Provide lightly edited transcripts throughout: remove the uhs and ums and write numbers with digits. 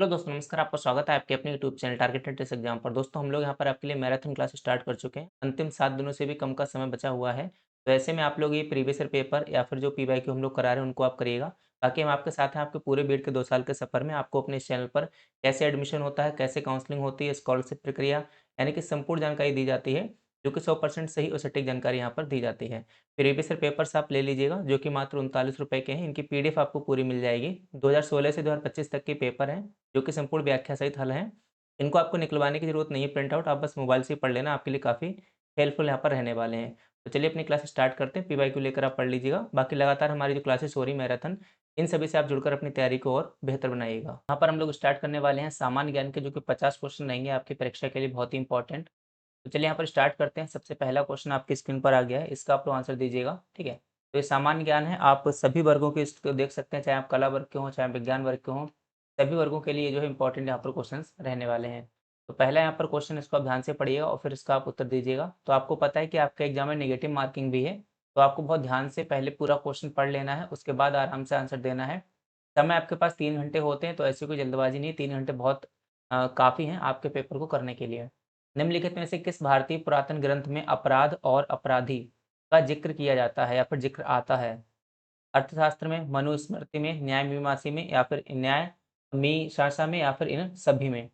Hello दोस्तों, नमस्कार। आपका स्वागत है आपके अपने YouTube channel targeted test exam पर। दोस्तों, हम लोग यहाँ पर आपके लिए मैराथन क्लास स्टार्ट कर चुके हैं। अंतिम 7 दिनों से भी कम का समय बचा हुआ है। तो ऐसे में आप लोग ये प्रीवियस ईयर पेपर या फिर जो पीवाईक्यू हम लोग करा रहे हैं उनको आप करिएगा। बाकी हम आपके साथ हैं आपके पूरे बीएड के 2 साल के सफ़र में। आपको अपने इस चैनल पर कैसे एडमिशन होता है, कैसे काउंसलिंग होती है, स्कॉलरशिप प्रक्रिया यानी कि संपूर्ण जानकारी दी जाती है, जो कि 100% सही और सटीक जानकारी यहाँ पर दी जाती है। प्रीवियस ईयर पेपर्स आप ले लीजिएगा, जो कि मात्र ₹39 के हैं। इनकी पीडीएफ आपको पूरी मिल जाएगी। 2016 से 2025 तक के पेपर हैं, जो कि संपूर्ण व्याख्या सहित हल हैं। इनको आपको निकलवाने की ज़रूरत नहीं है प्रिंट आउट, आप बस मोबाइल से ही पढ़ लेना, आपके लिए काफ़ी हेल्पफुल यहाँ पर रहने वाले हैं। तो चलिए अपनी क्लास स्टार्ट करते हैं, पीवाईक्यू लेकर आप पढ़ लीजिएगा। बाकी लगातार हमारी जो क्लासेस हो रही मैराथन, इन सभी से आप जुड़कर अपनी तैयारी को और बेहतर बनाइएगा। यहाँ पर हम लोग स्टार्ट करने वाले हैं सामान्य ज्ञान के, जो कि 50 क्वेश्चन रहेंगे आपकी परीक्षा के लिए बहुत ही इंपॉर्टेंट। तो चलिए यहाँ पर स्टार्ट करते हैं। सबसे पहला क्वेश्चन आपकी स्क्रीन पर आ गया है, इसका आप लोग आंसर दीजिएगा, ठीक है। तो ये सामान्य ज्ञान है, आप सभी वर्गों के इसको देख सकते हैं, चाहे आप कला वर्ग के हों, चाहे विज्ञान वर्ग के हों, सभी वर्गों के लिए जो है इंपॉर्टेंट यहाँ पर क्वेश्चंस रहने वाले हैं। तो पहला यहाँ पर क्वेश्चन, इसको आप ध्यान से पढ़िएगा और फिर इसका आप उत्तर दीजिएगा। तो आपको पता है कि आपका एग्जाम में नेगेटिव मार्किंग भी है, तो आपको बहुत ध्यान से पहले पूरा क्वेश्चन पढ़ लेना है, उसके बाद आराम से आंसर देना है। समय आपके पास 3 घंटे होते हैं, तो ऐसी कोई जल्दबाजी नहीं, 3 घंटे बहुत काफ़ी हैं आपके पेपर को करने के लिए। निम्नलिखित में से किस भारतीय पुरातन ग्रंथ में अपराध और अपराधी का जिक्र किया जाता है या फिर जिक्र आता है? अर्थशास्त्र में, मनुस्मृति में, न्याय मीमांसा में या फिर न्याय मीमांसा में या फिर इन सभी में?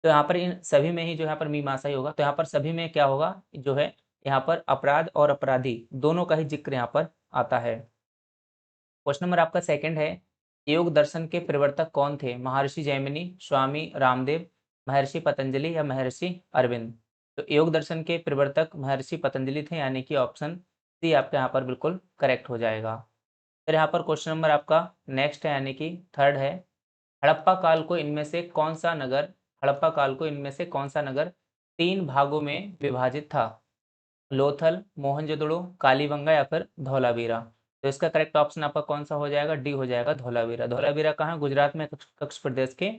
तो यहाँ पर इन सभी में ही जो यहाँ पर मीमांसा ही होगा। तो यहाँ पर सभी में क्या होगा, जो है यहाँ पर अपराध और अपराधी दोनों का ही जिक्र यहाँ पर आता है। क्वेश्चन नंबर आपका सेकंड है, योग दर्शन के प्रवर्तक कौन थे? महर्षि जैमिनी, स्वामी रामदेव, महर्षि पतंजलि या महर्षि अरविंद? तो योग दर्शन के प्रवर्तक महर्षि पतंजलि थे, यानी कि ऑप्शन सी आपका यहाँ पर बिल्कुल करेक्ट हो जाएगा। फिर यहाँ पर क्वेश्चन नंबर आपका नेक्स्ट है, यानी कि थर्ड है, हड़प्पा काल को इनमें से कौन सा नगर हड़प्पा काल को इनमें से कौन सा नगर 3 भागों में विभाजित था? लोथल, मोहनजोदड़ो, कालीबंगा या फिर धौलावीरा? तो इसका करेक्ट ऑप्शन आपका कौन सा हो जाएगा? डी हो जाएगा, धौलावीरा। धौलावीरा कहाँ है? गुजरात में, कच्छ प्रदेश के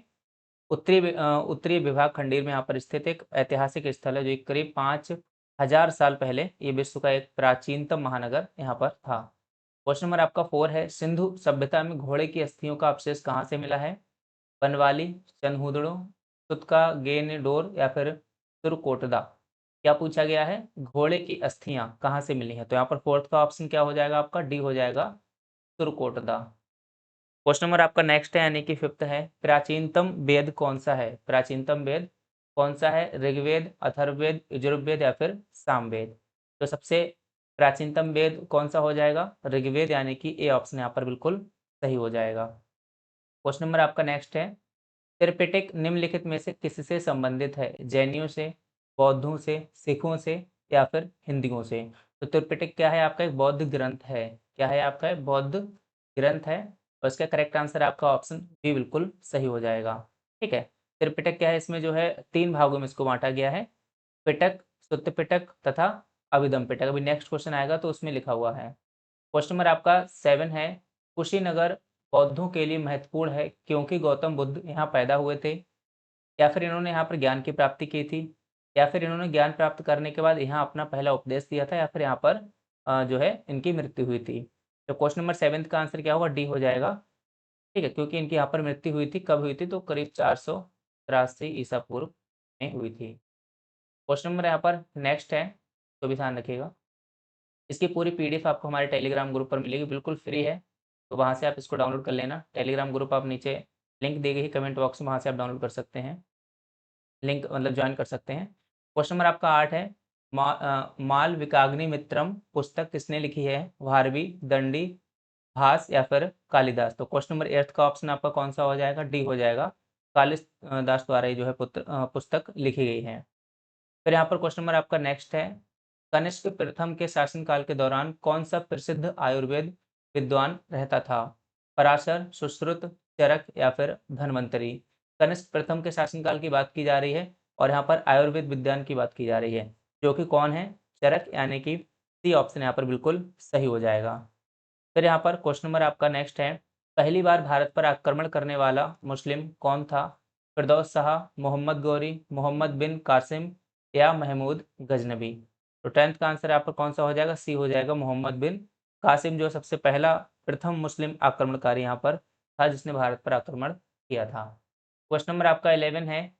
उत्तरी विभाग खंडीर में यहाँ पर स्थित एक ऐतिहासिक स्थल है, जो करीब 5000 साल पहले ये विश्व का एक प्राचीनतम महानगर यहाँ पर था। क्वेश्चन नंबर आपका 4 है, सिंधु सभ्यता में घोड़े की अस्थियों का अवशेष कहाँ से मिला है? बनवाली, चनहुदड़ो, सुतका गेनडोर या फिर तुरकोटदा? क्या पूछा गया है? घोड़े की अस्थियां कहाँ से मिली हैं? तो यहाँ पर फोर्थ का ऑप्शन क्या हो जाएगा आपका? डी हो जाएगा, तुरकोटदा। क्वेश्चन नंबर आपका नेक्स्ट है, यानी कि फिफ्थ है, प्राचीनतम वेद कौन सा है? प्राचीनतम वेद कौन सा है? ऋग्वेद, अथर्ववेद, यजुर्वेद या फिर सामवेद? तो सबसे प्राचीनतम वेद कौन सा हो जाएगा? ऋग्वेद, यानी कि ए ऑप्शन यहाँ पर बिल्कुल सही हो जाएगा। क्वेश्चन नंबर आपका नेक्स्ट है, त्रिपिटक निम्नलिखित में से किससे संबंधित है? जैनियों से, बौद्धों से, सिखों से या फिर हिंदुओं से? तो त्रिपिटक क्या है? आपका एक बौद्ध ग्रंथ है। क्या है आपका? एक बौद्ध ग्रंथ है, और इसका करेक्ट आंसर आपका ऑप्शन बी बिल्कुल सही हो जाएगा, ठीक है। त्रिपिटक क्या है? इसमें जो है 3 भागों में इसको बांटा गया है, पिटक, सुत्त पिटक तथा अभिधम पिटक। अभी नेक्स्ट क्वेश्चन आएगा तो उसमें लिखा हुआ है। क्वेश्चन नंबर आपका 7 है, कुशीनगर बौद्धों के लिए महत्वपूर्ण है क्योंकि गौतम बुद्ध यहाँ पैदा हुए थे, या फिर इन्होंने यहाँ पर ज्ञान की प्राप्ति की थी, या फिर इन्होंने ज्ञान प्राप्त करने के बाद यहाँ अपना पहला उपदेश दिया था, या फिर यहाँ पर जो है इनकी मृत्यु हुई थी? तो क्वेश्चन नंबर 7 का आंसर क्या होगा? डी हो जाएगा, ठीक है, क्योंकि इनकी यहाँ पर मृत्यु हुई थी। कब हुई थी? तो करीब 483 ईसा पूर्व में हुई थी। क्वेश्चन नंबर यहाँ पर नेक्स्ट है, तो भी ध्यान रखिएगा। इसकी पूरी पीडीएफ आपको हमारे टेलीग्राम ग्रुप पर मिलेगी, बिल्कुल फ्री है। तो वहाँ से आप इसको डाउनलोड कर लेना। टेलीग्राम ग्रुप आप नीचे लिंक दी गई है कमेंट बॉक्स में, वहाँ से आप डाउनलोड कर सकते हैं, लिंक मतलब ज्वाइन कर सकते हैं। क्वेश्चन नंबर आपका 8 है, मालविकाग्निमित्रम पुस्तक किसने लिखी है? भारवी, दंडी, भास या फिर कालिदास? तो क्वेश्चन नंबर 8 का ऑप्शन आपका कौन सा हो जाएगा? डी हो जाएगा, कालिदास द्वारा ये जो है पुस्तक लिखी गई है। फिर यहाँ पर क्वेश्चन नंबर आपका नेक्स्ट है, कनिष्क प्रथम के शासनकाल के दौरान कौन सा प्रसिद्ध आयुर्वेद विद्वान रहता था? पराशर, सुश्रुत, चरक या फिर धन्वंतरी? कनिष्क प्रथम के शासनकाल की बात की जा रही है, और यहाँ पर आयुर्वेद विद्वान की बात की जा रही है, जो कि कौन है? चरक, यानी कि सी ऑप्शन यहाँ पर बिल्कुल सही हो जाएगा। फिर यहाँ पर क्वेश्चन नंबर आपका नेक्स्ट है, पहली बार भारत पर आक्रमण करने वाला मुस्लिम कौन था? फिरदौस शाह, मोहम्मद गौरी, मोहम्मद बिन कासिम या महमूद गजनबी? तो 10th का आंसर यहाँ पर कौन सा हो जाएगा? सी हो जाएगा, मोहम्मद बिन कासिम, जो सबसे पहला प्रथम मुस्लिम आक्रमणकारी यहाँ पर था, जिसने भारत पर आक्रमण किया था। क्वेश्चन नंबर आपका 11 है,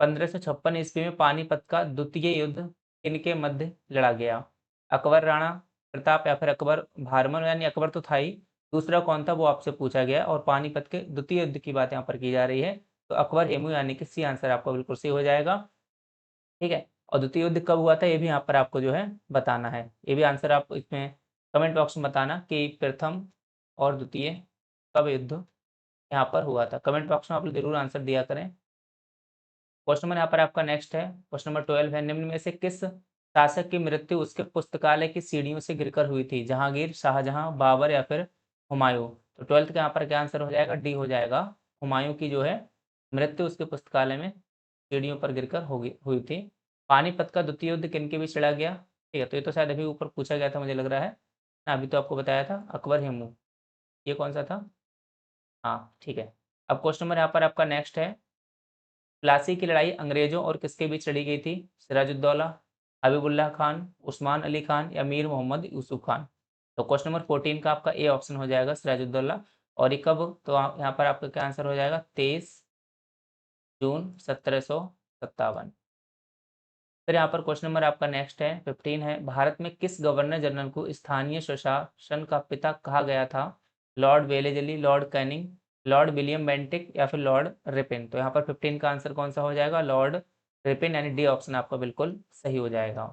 1556 ईस्वी में पानीपत का द्वितीय युद्ध किनके मध्य लड़ा गया? अकबर, राणा प्रताप या फिर अकबर भारमन, यानी अकबर तो था ही, दूसरा कौन था वो आपसे पूछा गया और पानीपत के द्वितीय युद्ध की बात यहाँ पर की जा रही है, तो अकबर हेमू, यानी कि सी आंसर आपका बिल्कुल सही हो जाएगा। ठीक है, और द्वितीय युद्ध कब हुआ था ये भी यहाँ पर आपको जो है बताना है, ये भी आंसर आप इसमें कमेंट बॉक्स में बताना कि प्रथम और द्वितीय कब युद्ध यहाँ पर हुआ था, कमेंट बॉक्स में आप लोग जरूर आंसर दिया करें। क्वेश्चन नंबर यहाँ पर आपका नेक्स्ट है, क्वेश्चन नंबर 12 है, निम्न में से किस शासक की मृत्यु उसके पुस्तकालय की सीढ़ियों से गिरकर हुई थी? जहांगीर, शाहजहां, बाबर या फिर हुमायूं? तो 12th का यहाँ पर क्या आंसर हो जाएगा? डी हो जाएगा, हुमायूं की जो है मृत्यु उसके पुस्तकालय में सीढ़ियों पर गिरकर हुई थी। पानीपत का द्वितीय युद्ध किन के बीच लड़ा गया? ठीक है, तो ये तो शायद अभी ऊपर पूछा गया था मुझे लग रहा है ना, अभी तो आपको बताया था अकबर हेमू, ये कौन सा था? हाँ ठीक है। अब क्वेश्चन नंबर यहाँ पर आपका नेक्स्ट है, प्लासी की लड़ाई अंग्रेजों और किसके बीच लड़ी गई थी? सिराजुद्दौला, हबीबुल्लाह खान, उस्मान अली खान या मीर मोहम्मद यूसुफ खान? तो क्वेश्चन नंबर 14 का आपका ए ऑप्शन हो जाएगा, सिराजुद्दौला। और ये कब, तो यहाँ पर आपका क्या आंसर हो जाएगा? 23 जून 1757। फिर यहाँ पर क्वेश्चन नंबर आपका नेक्स्ट है 15 है, भारत में किस गवर्नर जनरल को स्थानीय स्वशासन का पिता कहा गया था? Lord Wellesley, Lord Canning, Lord William Bentinck या फिर लॉर्ड रिपिन? तो यहाँ पर 15 का आंसर कौन सा हो जाएगा? लॉर्ड रिपिन, यानी डी ऑप्शन आपका बिल्कुल सही हो जाएगा।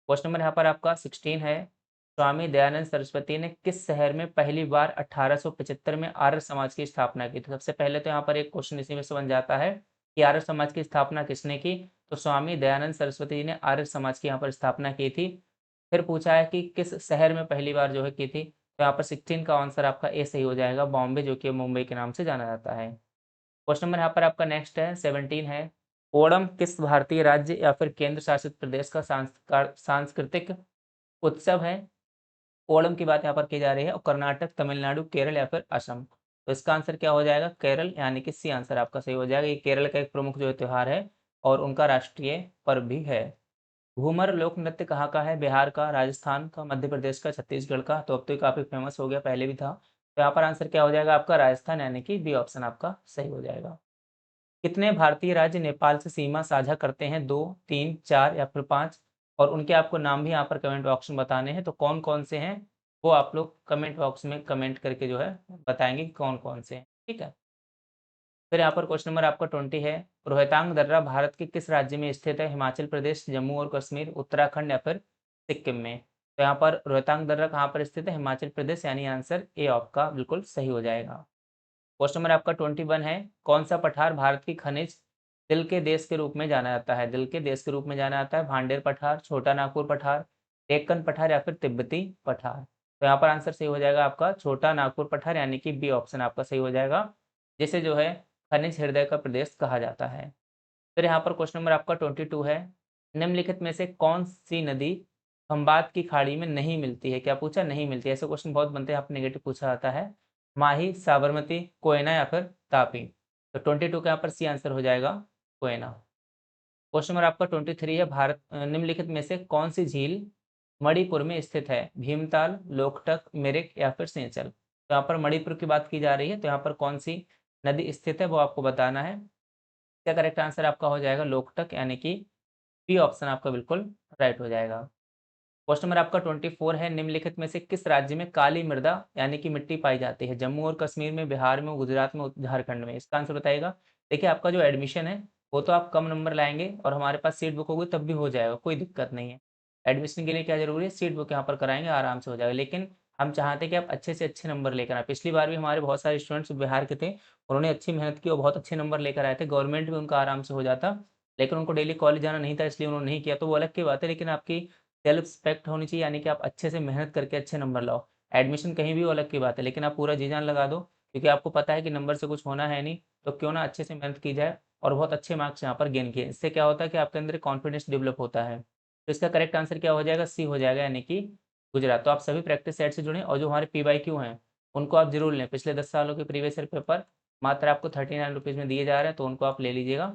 क्वेश्चन नंबर यहाँ पर आपका 16 है, स्वामी दयानंद सरस्वती ने किस शहर में पहली बार 1875 में आर्य समाज की स्थापना की? तो सबसे पहले तो यहाँ पर एक क्वेश्चन इसी में से बन जाता है कि आर्य समाज की स्थापना किसने की? तो स्वामी दयानंद सरस्वती जी ने आर्य समाज की यहाँ पर स्थापना की थी। फिर पूछा है कि किस शहर में पहली बार जो है की थी, तो यहाँ पर 16 का आंसर आपका ए सही हो जाएगा, बॉम्बे, जो कि मुंबई के नाम से जाना जाता है। क्वेश्चन नंबर यहाँ पर आपका नेक्स्ट है 17 है, ओणम किस भारतीय राज्य या फिर केंद्र शासित प्रदेश का सांस्कृतिक उत्सव है? ओणम की बात यहाँ पर की जा रही है, और कर्नाटक, तमिलनाडु, केरल या फिर असम? तो इसका आंसर क्या हो जाएगा? केरल, यानी कि सी आंसर आपका सही हो जाएगा। ये केरल का एक प्रमुख जो त्योहार है और उनका राष्ट्रीय पर्व भी है। घूमर लोक नृत्य कहाँ का है? बिहार का, राजस्थान का, मध्य प्रदेश का, छत्तीसगढ़ का? तो अब तो ये काफी फेमस हो गया, पहले भी था। तो यहाँ पर आंसर क्या हो जाएगा आपका? राजस्थान, यानी कि बी ऑप्शन आपका सही हो जाएगा। कितने भारतीय राज्य नेपाल से सीमा साझा करते हैं? 2, 3, 4 या फिर 5? और उनके आपको नाम भी यहाँ पर कमेंट बॉक्स में बताने हैं, तो कौन कौन से हैं वो आप लोग कमेंट बॉक्स में कमेंट करके जो है बताएंगे कि कौन कौन से हैं। ठीक है, फिर यहाँ पर क्वेश्चन नंबर आपका 20 है, रोहतांग दर्रा भारत के किस राज्य में स्थित है? हिमाचल प्रदेश, जम्मू और कश्मीर, उत्तराखंड या फिर सिक्किम में? तो यहाँ पर रोहतांग दर्रा कहाँ पर स्थित है? हिमाचल प्रदेश, यानी आंसर ए आपका बिल्कुल सही हो जाएगा। क्वेश्चन नंबर आपका 21 है, कौन सा पठार भारत की खनिज दिल के देश के रूप में जाना जाता है? दिल के देश के रूप में जाना जाता है, भांडेर पठार, छोटा नागपुर पठार, डेक्कन पठार या फिर तिब्बती पठार? तो यहाँ पर आंसर सही हो जाएगा आपका छोटा नागपुर पठार, यानी कि बी ऑप्शन आपका सही हो जाएगा, जिसे जो है खनिज हृदय का प्रदेश कहा जाता है। फिर यहाँ पर क्वेश्चन नंबर आपका 22 है, निम्नलिखित में से कौन सी नदी खंबात की खाड़ी में नहीं मिलती है? क्या पूछा? नहीं मिलती है, ऐसे क्वेश्चन बहुत बनते हैं, आप नेगेटिव पूछा जाता है। माही, साबरमती, कोयना या फिर तापी? तो 22 का यहाँ पर सी आंसर हो जाएगा, कोयना। क्वेश्चन नंबर आपका 23 है, भारत निम्नलिखित में से कौन सी झील मणिपुर में स्थित है? भीमताल, लोकटक, मिरिक या फिर सेंचल? तो यहाँ पर मणिपुर की बात की जा रही है, तो यहाँ पर कौन सी नदी स्थित है वो आपको बताना है। क्या करेक्ट आंसर आपका हो जाएगा? लोकटक, यानी कि बी ऑप्शन आपका बिल्कुल राइट हो जाएगा। क्वेश्चन नंबर आपका 24 है, निम्नलिखित में से किस राज्य में काली मृदा यानी कि मिट्टी पाई जाती है? जम्मू और कश्मीर में, बिहार में, गुजरात में, झारखंड में? इसका आंसर बताइएगा। देखिए, आपका जो एडमिशन है वो तो आप कम नंबर लाएंगे और हमारे पास सीट बुक होगी तब भी हो जाएगा, कोई दिक्कत नहीं है। एडमिशन के लिए क्या जरूरी है? सीट बुक यहाँ पर कराएंगे, आराम से हो जाएगा। लेकिन हम चाहते हैं कि आप अच्छे से अच्छे नंबर लेकर आए। पिछली बार भी हमारे बहुत सारे स्टूडेंट्स बिहार के थे, उन्होंने अच्छी मेहनत की और बहुत अच्छे नंबर लेकर आए थे, गवर्नमेंट भी उनका आराम से हो जाता, लेकिन उनको डेली कॉलेज जाना नहीं था, इसलिए उन्होंने नहीं किया, तो वो अलग की बात है। लेकिन आपकी सेल्फ रिस्पेक्ट होनी चाहिए, यानी कि आप अच्छे से मेहनत करके अच्छे नंबर लाओ। एडमिशन कहीं भी वो अलग की बात है, लेकिन आप पूरा जी जान लगा दो, क्योंकि आपको पता है कि नंबर से कुछ होना है नहीं, तो क्यों ना अच्छे से मेहनत की जाए और बहुत अच्छे मार्क्स यहाँ पर गेन किए। इससे क्या होता है कि आपके अंदर कॉन्फिडेंस डेवलप होता है। तो इसका करेक्ट आंसर क्या हो जाएगा? सी हो जाएगा, यानी कि गुजरात। तो आप सभी प्रैक्टिस सेट से जुड़ें और जो हमारे PYQ हैं उनको आप जरूर लें। पिछले 10 सालों के प्रीवियस ईयर पेपर मात्र आपको 39 रुपीज़ में दिए जा रहे हैं, तो उनको आप ले लीजिएगा।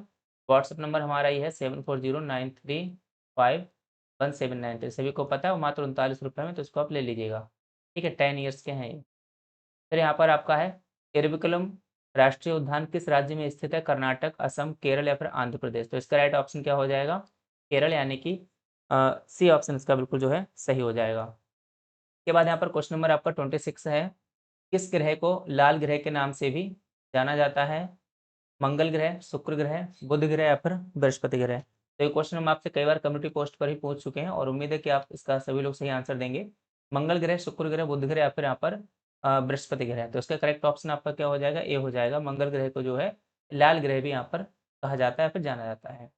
व्हाट्सअप नंबर हमारा ये है 7409351793। सभी को पता है वो मात्र 39 रुपये में, तो इसको आप ले लीजिएगा। ठीक है, 10 ईयर्स के हैं ये। फिर यहाँ पर आपका है इरविकुलम राष्ट्रीय उद्यान किस राज्य में स्थित है? कर्नाटक, असम, केरल या फिर आंध्र प्रदेश। तो इसका राइट ऑप्शन क्या हो जाएगा? केरल, यानी कि सी ऑप्शन इसका बिल्कुल जो है सही हो जाएगा। के बाद यहाँ पर क्वेश्चन नंबर आपका 26 है। किस ग्रह को लाल ग्रह के नाम से भी जाना जाता है? मंगल ग्रह, शुक्र ग्रह, बुध ग्रह या फिर बृहस्पति ग्रह। तो ये क्वेश्चन हम आपसे कई बार कम्युनिटी पोस्ट पर ही पूछ चुके हैं और उम्मीद है कि आप इसका सभी लोग सही आंसर देंगे। मंगल ग्रह, शुक्र ग्रह, बुध ग्रह या फिर यहाँ पर बृहस्पति ग्रह। तो इसका करेक्ट ऑप्शन आपका क्या हो जाएगा? ए हो जाएगा। मंगल ग्रह को जो है लाल ग्रह भी यहाँ पर कहा जाता है, फिर जाना जाता है।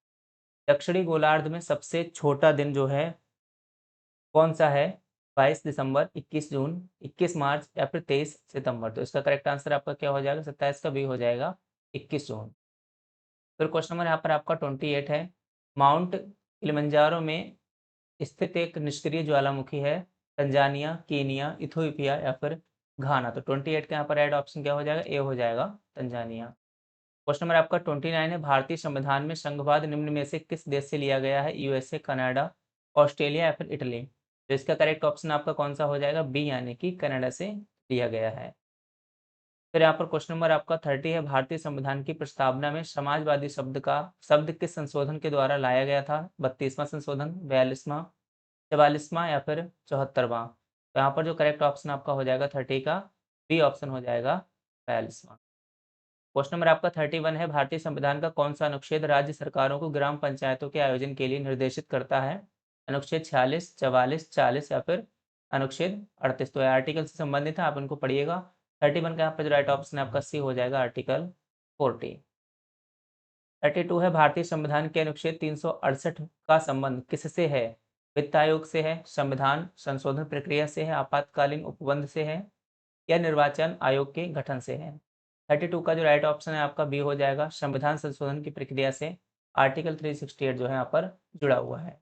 दक्षिणी गोलार्ध में सबसे छोटा दिन जो है कौन सा है? 22 दिसंबर, 21 जून, 21 मार्च या फिर 23 सितंबर। तो इसका करेक्ट आंसर आपका क्या हो जाएगा? 27 का बी हो जाएगा, 21 जून। फिर क्वेश्चन नंबर यहाँ पर आपका 28 है। माउंट किलिमंजारो में स्थित एक निष्क्रिय ज्वालामुखी है। तंजानिया, कीनिया, इथोपिया या फिर घाना। तो 28 का यहाँ पर राइट ऑप्शन क्या हो जाएगा? ए हो जाएगा, तंजानिया। क्वेश्चन नंबर आपका 29 है। भारतीय संविधान में संघवाद निम्न में से किस देश से लिया गया है? यूएसए, कनाडा, ऑस्ट्रेलिया या फिर इटली। तो इसका करेक्ट ऑप्शन आपका कौन सा हो जाएगा? बी, यानी कि कनाडा से लिया गया है। फिर यहाँ पर क्वेश्चन नंबर आपका 30 है। भारतीय संविधान की प्रस्तावना में समाजवादी शब्द किस संशोधन के द्वारा लाया गया था? 32वां संशोधन, 42वां, 44वां या फिर 74वां। तो यहाँ पर जो करेक्ट ऑप्शन आपका हो जाएगा 30 का बी ऑप्शन हो जाएगा, 42वां। क्वेश्चन नंबर आपका 31 है। भारतीय संविधान का कौन सा अनुच्छेद राज्य सरकारों को ग्राम पंचायतों के आयोजन के लिए निर्देशित करता है? अनुच्छेद 46, 44, 40 या फिर अनुच्छेद 38। तो आर्टिकल से संबंधित है, आप इनको पढ़िएगा। 31 का यहाँ पर जो राइट ऑप्शन है आपका सी हो जाएगा, आर्टिकल 40। 32 है। भारतीय संविधान के अनुच्छेद 368 का संबंध किससे है? वित्त आयोग से है, संविधान संशोधन प्रक्रिया से है, आपातकालीन उपबंध से है या निर्वाचन आयोग के गठन से है। 32 का जो राइट ऑप्शन है आपका बी हो जाएगा, संविधान संशोधन की प्रक्रिया से। आर्टिकल 368 जो है यहाँ पर जुड़ा हुआ है।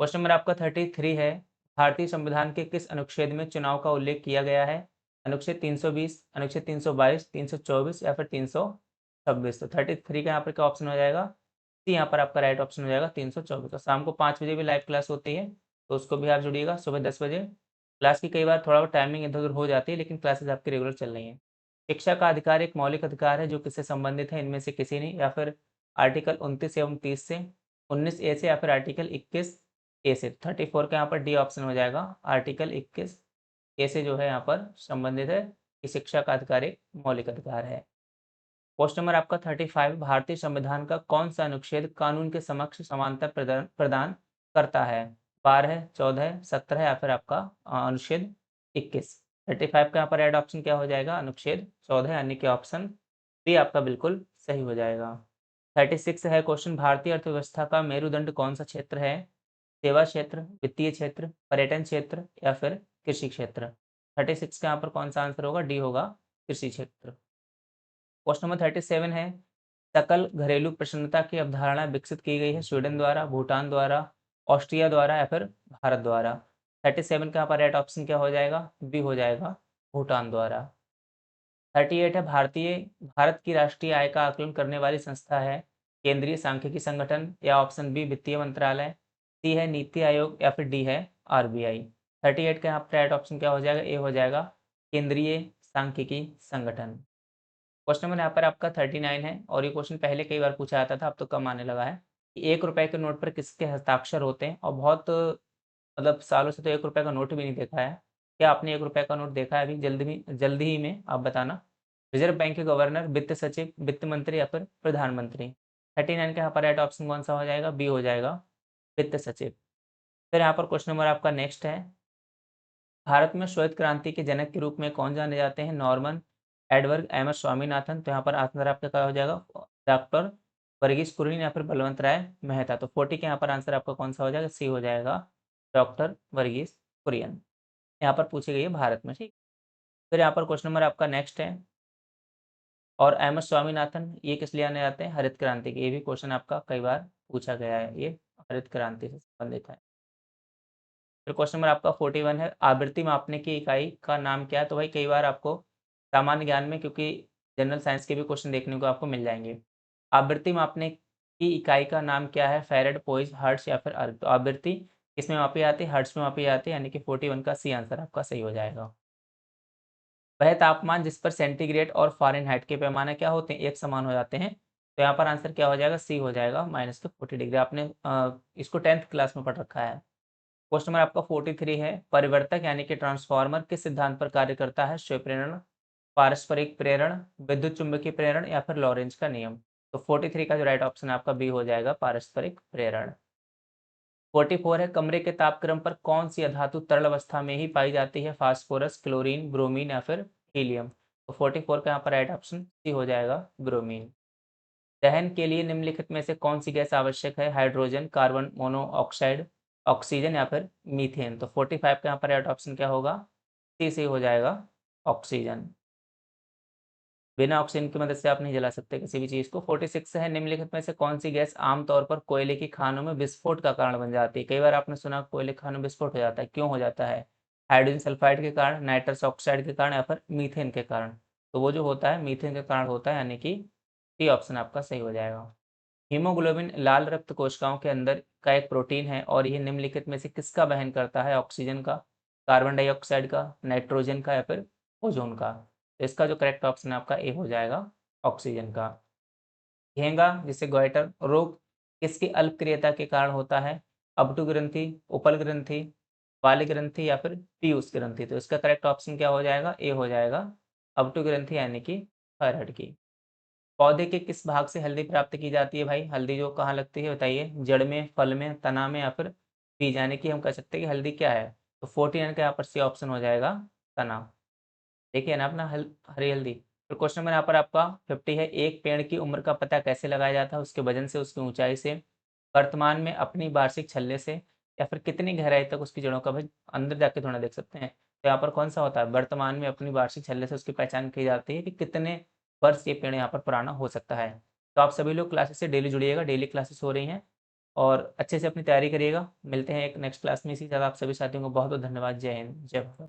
क्वेश्चन नंबर आपका 33 है। भारतीय संविधान के किस अनुच्छेद में चुनाव का उल्लेख किया गया है? अनुच्छेद 320, अनुच्छेद 322, 324 या फिर 326। तो 33 का यहाँ पर क्या ऑप्शन हो जाएगा? सी यहाँ पर आपका राइट ऑप्शन हो जाएगा, 324। तो शाम को 5 बजे भी लाइव क्लास होती है, तो उसको भी आप जुड़िएगा। सुबह 10 बजे क्लास की कई बार थोड़ा बहुत टाइमिंग इधर उधर हो जाती है, लेकिन क्लासेज आपकी रेगुलर चल रही हैं। शिक्षा का अधिकार एक मौलिक अधिकार है जो किससे संबंधित है? इनमें से किसी नहीं, या फिर आर्टिकल 29 एवं 30 से, 19 ए से, या फिर आर्टिकल 21 ए से। 34 का यहाँ पर डी ऑप्शन हो जाएगा, आर्टिकल 21 ए से जो है यहाँ पर संबंधित है कि शिक्षा का अधिकार एक मौलिक अधिकार है। क्वेश्चन नंबर आपका 35। भारतीय संविधान का कौन सा अनुच्छेद कानून के समक्ष समानता प्रदान प्रदान करता है? 12, 14, 17 या फिर आपका अनुच्छेद 21। 35 का यहाँ पर राइट ऑप्शन क्या हो जाएगा? अनुच्छेद 14, यानी कि ऑप्शन बी आपका बिल्कुल सही हो जाएगा। 36 है क्वेश्चन। भारतीय अर्थव्यवस्था का मेरुदंड कौन सा क्षेत्र है? सेवा क्षेत्र, वित्तीय क्षेत्र, पर्यटन क्षेत्र या फिर कृषि क्षेत्र। 36 का यहाँ पर कौन सा आंसर होगा? डी होगा, कृषि क्षेत्र। क्वेश्चन नंबर 37 है। सकल घरेलू प्रसन्नता की अवधारणा विकसित की गई है स्वीडन द्वारा, भूटान द्वारा, ऑस्ट्रिया द्वारा या फिर भारत द्वारा। 37 का यहाँ पर राइट ऑप्शन क्या हो जाएगा? बी हो जाएगा, भूटान द्वारा। 38 है। भारत की राष्ट्रीय आय का आकलन करने वाली संस्था है। केंद्रीय सांख्यिकी संगठन या ऑप्शन बी वित्तीय मंत्रालय, सी है नीति आयोग या फिर डी है आरबीआई। 38 का यहाँ पर राइट ऑप्शन क्या हो जाएगा? ए हो जाएगा, केंद्रीय सांख्यिकी संगठन। क्वेश्चन नंबर यहाँ पर आपका 39 है और ये क्वेश्चन पहले कई बार पूछा जाता था, अब तो कम आने लगा है कि 1 रुपए के नोट पर किसके हस्ताक्षर होते हैं? और बहुत मतलब सालों से तो 1 रुपए का नोट भी नहीं देखा है। क्या आपने 1 रुपए का नोट देखा है? अभी जल्दी ही में आप बताना। रिजर्व बैंक के गवर्नर, वित्त सचिव, वित्त मंत्री या फिर प्रधानमंत्री। 39 का यहाँ पर राइट ऑप्शन कौन सा हो जाएगा? बी हो जाएगा, वित्त सचिव। फिर यहाँ पर क्वेश्चन नंबर आपका नेक्स्ट है। भारत में श्वेत क्रांति के जनक के रूप में कौन जाने जाते हैं? Norman, Edward M S Swaminathan. तो यहाँ पर आंसर आपका क्या हो जाएगा? डॉक्टर वर्गीस कुरियन या फिर बलवंत राय मेहता। तो 40 के यहाँ पर आंसर आपका कौन सा हो जाएगा? सी हो जाएगा, डॉक्टर वर्गीस कुरियन। यहाँ पर पूछी गई है भारत में, ठीक। फिर यहाँ पर क्वेश्चन नंबर आपका नेक्स्ट है। और एम एस स्वामीनाथन ये किस लिए आने जाते हैं? हरित क्रांति के। ये भी क्वेश्चन आपका कई बार पूछा गया है, ये हरित क्रांति से संबंधित है। फिर क्वेश्चन नंबर आपका 41 है। आवृत्ति मापने की इकाई का नाम क्या है? तो भाई कई बार आपको सामान्य ज्ञान में, क्योंकि जनरल साइंस के भी क्वेश्चन देखने को आपको मिल जाएंगे। आवृत्ति मापने की इकाई का नाम क्या है? फैरेड, पोइज, हर्ट्ज या फिर अर्ग। तो आवृत्ति किसमें मापी जाती है? हर्ट्ज में मापी जाती है, यानी कि 41 का सी आंसर आपका सही हो जाएगा। वह तापमान जिस पर सेंटीग्रेड और फ़ारेनहाइट के पैमाने क्या होते हैं, एक समान हो जाते हैं। तो यहाँ पर आंसर क्या हो जाएगा, सी हो जाएगा, -40 डिग्री। आपने इसको 10th क्लास में पढ़ रखा है। क्वेश्चन नंबर आपका 43 है, परिवर्तक यानी कि ट्रांसफार्मर किस सिद्धांत पर कार्य करता है, स्वप्रेरण, पारस्परिक प्रेरण, विद्युत चुंबकीय प्रेरण या फिर लॉरेंज का नियम। तो 43 का जो राइट ऑप्शन आपका बी हो जाएगा, पारस्परिक प्रेरण। 44 है, कमरे के तापक्रम पर कौन सी अधातु तरल अवस्था में ही पाई जाती है, फास्फोरस, क्लोरीन, ब्रोमीन या फिर हीलियम। तो 44 का यहाँ पर राइट ऑप्शन सी हो जाएगा, ब्रोमीन। दहन के लिए निम्नलिखित में से कौन सी गैस आवश्यक है, हाइड्रोजन, कार्बन मोनोऑक्साइड, ऑक्सीजन या फिर मीथेन। तो 45 का यहाँ पर राइट ऑप्शन क्या होगा, सी से हो जाएगा, ऑक्सीजन। बिना ऑक्सीजन की मदद से आप नहीं जला सकते किसी भी चीज़ को। 46 है, निम्नलिखित में से कौन सी गैस आमतौर पर कोयले की खानों में विस्फोट का कारण बन जाती है। कई बार आपने सुना कोयले की खानों में विस्फोट हो जाता है, क्यों हो जाता है, हाइड्रोजन सल्फाइड के कारण, नाइट्रस ऑक्साइड के कारण या फिर मीथेन के कारण। तो वो जो होता है मीथेन के कारण होता है, यानी कि डी ऑप्शन आपका सही हो जाएगा। हीमोग्लोबिन लाल रक्त कोशिकाओं के अंदर का एक प्रोटीन है और ये निम्नलिखित में से किसका वहन करता है, ऑक्सीजन का, कार्बन डाइऑक्साइड का, नाइट्रोजन का या फिर ओजोन का। तो इसका जो करेक्ट ऑप्शन है आपका ए हो जाएगा, ऑक्सीजन का। घेंगा जिसे गोइटर रोग किसकी अल्पक्रियता के कारण होता है, अबटू ग्रंथि, उपल ग्रंथि, वाली ग्रंथि या फिर पीयूष ग्रंथि। तो इसका करेक्ट ऑप्शन क्या हो जाएगा, ए हो जाएगा, अबटू ग्रंथि यानी कि थायराइड की। पौधे के किस भाग से हल्दी प्राप्त की जाती है भाई, हल्दी जो कहाँ लगती है बताइए, जड़ में, फल में, तना में या फिर बीज, यानी कि हम कह सकते हैं कि हल्दी क्या है। तो 49 का यहाँ पर सी ऑप्शन हो जाएगा, तना। देखिए ना अपना हरी हल्दी। फिर क्वेश्चन नंबर यहाँ पर आपका 50 है, एक पेड़ की उम्र का पता कैसे लगाया जाता है, उसके वजन से, उसकी ऊंचाई से, वर्तमान में अपनी वार्षिक छल्ले से या फिर कितनी गहराई तक उसकी जड़ों का, भाई अंदर जाके थोड़ा देख सकते हैं। तो यहाँ पर कौन सा होता है, वर्तमान में अपनी वार्षिक छल्ले से उसकी पहचान की जाती है कि कितने वर्ष ये पेड़ यहाँ पर पुराना हो सकता है। तो आप सभी लोग क्लासेस से डेली जुड़िएगा, डेली क्लासेस हो रही हैं और अच्छे से अपनी तैयारी करिएगा। मिलते हैं एक नेक्स्ट क्लास में, इसी तरह आप सभी साथियों को बहुत बहुत धन्यवाद। जय हिंद, जय भारत।